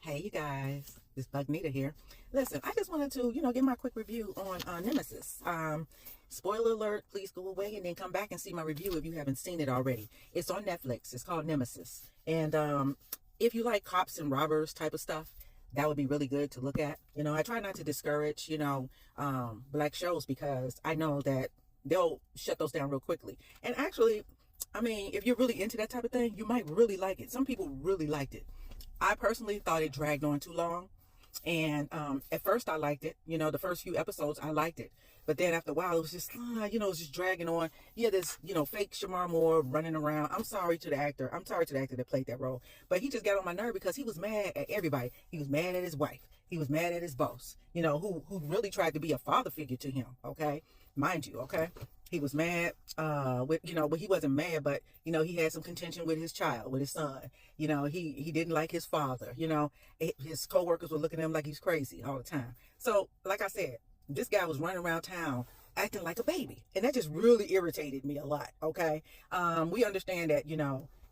Hey, you guys, it's Bugnita here. Listen, I just wanted to, give my quick review on Nemesis. Spoiler alert, please go away and then come back and see my review if you haven't seen it already. It's on Netflix. It's called Nemesis. And if you like cops and robbers type of stuff, that would be really good to look at. I try not to discourage, black shows because I know that they'll shut those down real quickly. And actually, I mean, if you're really into that type of thing, you might really like it. Some people really liked it. I personally thought it dragged on too long. And at first I liked it. The first few episodes I liked it. But then after a while it was just, it was just dragging on. Yeah, this, fake Shamar Moore running around. I'm sorry to the actor. I'm sorry to the actor that played that role. But he just got on my nerve because he was mad at everybody. He was mad at his wife. He was mad at his boss, who really tried to be a father figure to him, okay? Mind you, okay? He was mad, but he wasn't mad, but, he had some contention with his child, with his son. He didn't like his father, his coworkers were looking at him like he's crazy all the time. So, like I said, this guy was running around town acting like a baby. And that just really irritated me a lot, okay? We understand that,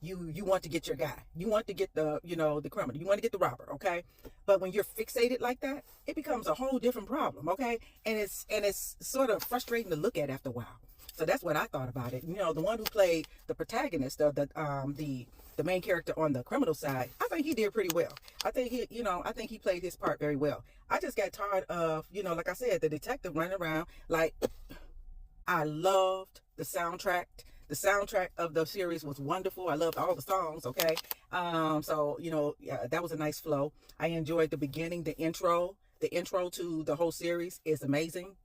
you want to get your guy. You want to get the, the criminal. You want to get the robber, okay? But when you're fixated like that, it becomes a whole different problem, okay? And it's sort of frustrating to look at after a while. So that's what I thought about it. The one who played the protagonist of the main character on the criminal side, I think he did pretty well. I think he played his part very well. I just got tired of, like I said, the detective running around. Like, I loved the soundtrack. The soundtrack of the series was wonderful. I loved all the songs, okay? Yeah, that was a nice flow. I enjoyed the beginning, the intro. The intro to the whole series is amazing.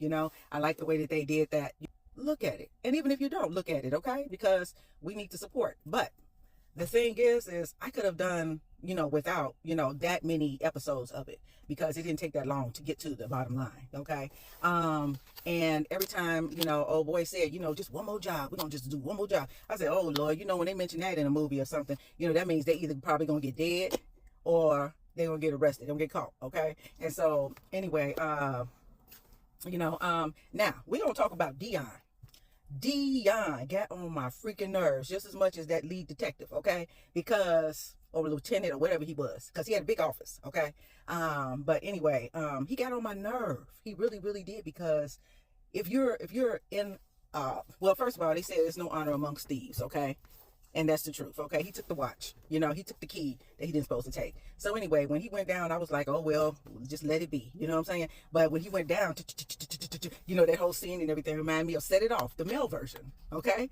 I like the way that they did that. Look at it. And even if you don't, look at it, okay? Because we need to support. But the thing is I could have done, without, that many episodes of it because it didn't take that long to get to the bottom line, okay? And every time, old boy said, just one more job. We're going to just do one more job. I said, oh, Lord, when they mention that in a movie or something, that means they either probably going to get dead or they're going to get arrested. They're going to get caught, okay? And so, anyway, now we're going to talk about Dion. Dion got on my freaking nerves just as much as that lead detective, okay? Because, or lieutenant or whatever he was, because he had a big office, okay? But anyway, he got on my nerve. He really, really did, because if you're in, well, first of all, they say there's no honor amongst thieves, okay? And that's the truth, okay? He took the watch, he took the key that he didn't supposed to take. So anyway, when he went down, I was like, oh, well, just let it be, you know what I'm saying? But when he went down, that whole scene and everything reminded me of Set It Off, the male version, okay?